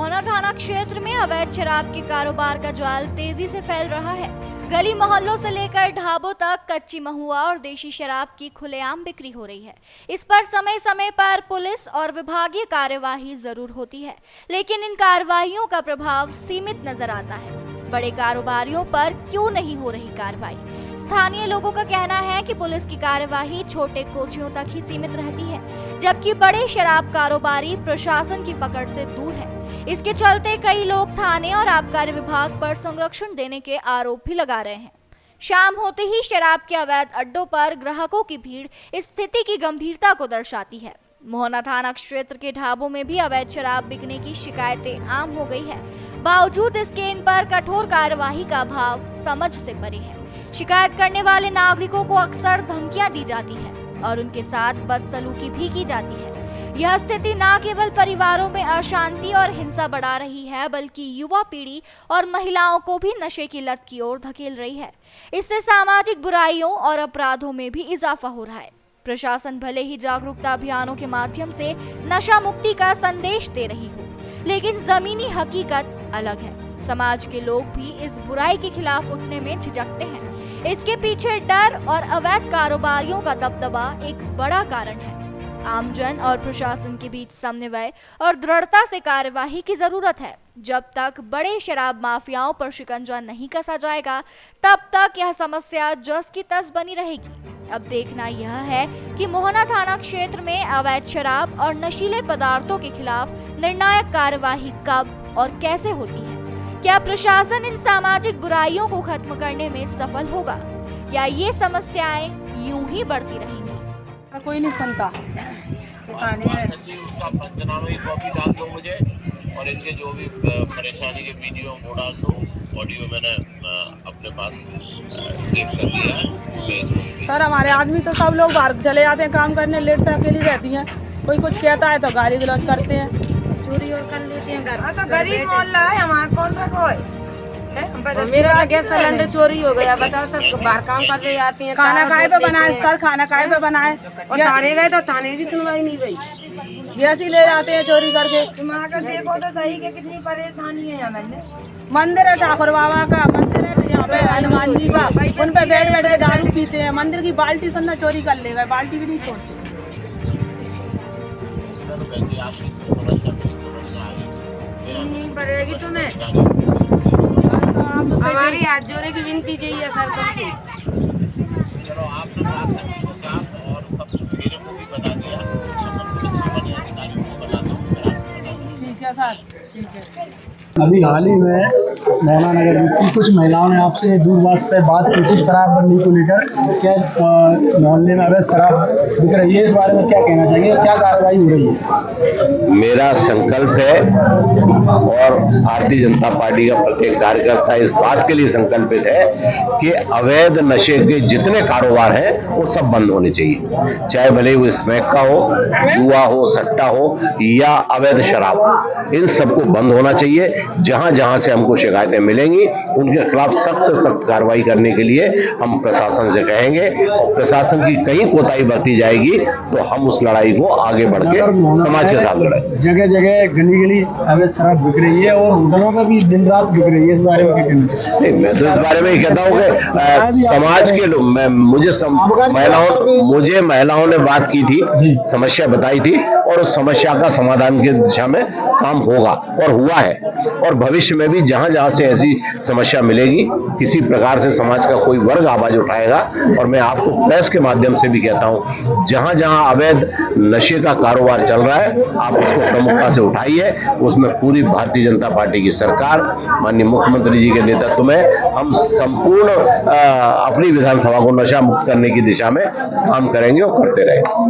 मोहना थाना क्षेत्र में अवैध शराब के कारोबार का जाल तेजी से फैल रहा है। गली मोहल्लों से लेकर ढाबों तक कच्ची महुआ और देशी शराब की खुलेआम बिक्री हो रही है। इस पर समय समय पर पुलिस और विभागीय कार्यवाही जरूर होती है, लेकिन इन कार्रवाइयों का प्रभाव सीमित नजर आता है। बड़े कारोबारियों पर क्यों नहीं हो रही कार्रवाई? स्थानीय लोगों का कहना है कि पुलिस की कार्यवाही छोटे कोचियों तक ही सीमित रहती है, जबकि बड़े शराब कारोबारी प्रशासन की पकड़ से दूर है। इसके चलते कई लोग थाने और आबकारी विभाग पर संरक्षण देने के आरोप भी लगा रहे हैं। शाम होते ही शराब के अवैध अड्डों पर ग्राहकों की भीड़ इस स्थिति की गंभीरता को दर्शाती है। मोहना थाना क्षेत्र के ढाबों में भी अवैध शराब बिकने की शिकायतें आम हो गई है। बावजूद इसके इन पर कठोर कार्यवाही का अभाव समझ से परे है। शिकायत करने वाले नागरिकों को अक्सर धमकियां दी जाती है और उनके साथ बदसलूकी भी की जाती है। यह स्थिति न केवल परिवारों में अशांति और हिंसा बढ़ा रही है, बल्कि युवा पीढ़ी और महिलाओं को भी नशे की लत की ओर धकेल रही है। इससे सामाजिक बुराइयों और अपराधों में भी इजाफा हो रहा है। प्रशासन भले ही जागरूकता अभियानों के माध्यम से नशा मुक्ति का संदेश दे रही हो, लेकिन जमीनी हकीकत अलग है। समाज के लोग भी इस बुराई के खिलाफ उठने में झिझकते हैं। इसके पीछे डर और अवैध कारोबारियों का दबदबा एक बड़ा कारण है। आमजन और प्रशासन के बीच समन्वय और दृढ़ता से कार्यवाही की जरूरत है। जब तक बड़े शराब माफियाओं पर शिकंजा नहीं कसा जाएगा, तब तक यह समस्या जस की तस बनी रहेगी। अब देखना यह है कि मोहना थाना क्षेत्र में अवैध शराब और नशीले पदार्थों के खिलाफ निर्णायक कार्यवाही कब और कैसे होती है। क्या प्रशासन इन सामाजिक बुराइयों को खत्म करने में सफल होगा, या ये समस्याएं यूं ही बढ़ती रहेंगी? कोई नहीं सुनता। उसका पंचनामे की कॉपी डाल दो मुझे, और इनके जो भी परेशानी के वीडियो वो डाल दो। ऑडियो मैंने अपने पास सेव कर लिया है। सर हमारे आदमी तो सब लोग बाहर चले जाते हैं काम करने, लेट से अकेली रहती हैं। कोई कुछ कहता है तो गाली गलौज करते हैं, चोरी और कर लेते हैं घर। तो गरीब मोहल्ला है हमारा, कौन रखो है? मेरा गैस सिलेंडर चोरी हो गया, बताओ सर। बाहर काम कर रही आती हैं, खाना काहे पे बनाए सर, खाना काहे पे बनाए? और थाने गए तो थाने भी सुनवाई नहीं गई, जैसे ही ले जाते हैं चोरी करके। तुम आकर देखो तो सही कि कितनी परेशानी है। हमें मंदिर है ठाकुर बाबा का, मंदिर है यहाँ पे हनुमान जी का, उन पे बैठ बैठ के दारू पीते हैं। मंदिर की बाल्टी सुनना चोरी कर लेगा, बाल्टी भी नहीं छोड़ते। नहीं पड़ेगी तुम्हें। हमारी हाथ जोड़े की विनती चाहिए सर तुमसे। चलो आपने और सब मेरे को भी बता दिया, अधिकारियों को बता दो। ठीक है सर, ठीक है। अभी हाल ही में मोहना नगर में कुछ महिलाओं ने आपसे दूरभाष पर बात की थी शराब बंदी को लेकर। क्या मोहल्ले में अवैध शराब बिक रही है, इस बारे में क्या कहना चाहिए, क्या कार्रवाई हो रही है? मेरा संकल्प है और भारतीय जनता पार्टी का प्रत्येक कार्यकर्ता इस बात के लिए संकल्पित है कि अवैध नशे के जितने कारोबार हैं वो सब बंद होने चाहिए। चाहे भले वो स्मैक का हो, जुआ हो, सट्टा हो या अवैध शराब हो, इन सबको बंद होना चाहिए। जहां जहां से हमको शिकायतें मिलेंगी उनके खिलाफ सख्त से सख्त कार्रवाई करने के लिए हम प्रशासन से कहेंगे, और प्रशासन की कहीं कोताही बरती जाएगी तो हम उस लड़ाई को आगे बढ़ के समाज के साथ लड़ाएंगे। जगह जगह गली गली अवैध शराब बिक रही है और होटलों में भी दिन रात बिक रही है, इस बारे में क्या कहना चाहिए? मैं तो इस बारे में ही कहता हूँ कि समाज के लोग, मुझे महिलाओं ने बात की थी, समस्या बताई थी, और उस समस्या का समाधान की दिशा में काम होगा और हुआ है। और भविष्य में भी जहां जहां से ऐसी समस्या मिलेगी, किसी प्रकार से समाज का कोई वर्ग आवाज उठाएगा, और मैं आपको प्रेस के माध्यम से भी कहता हूं, जहां जहां अवैध नशे का कारोबार चल रहा है आप उसको प्रमुखता से उठाइए। उसमें पूरी भारतीय जनता पार्टी की सरकार, माननीय मुख्यमंत्री जी के नेतृत्व में हम संपूर्ण अपनी विधानसभा को नशा मुक्त करने की दिशा में काम करेंगे और करते रहेंगे।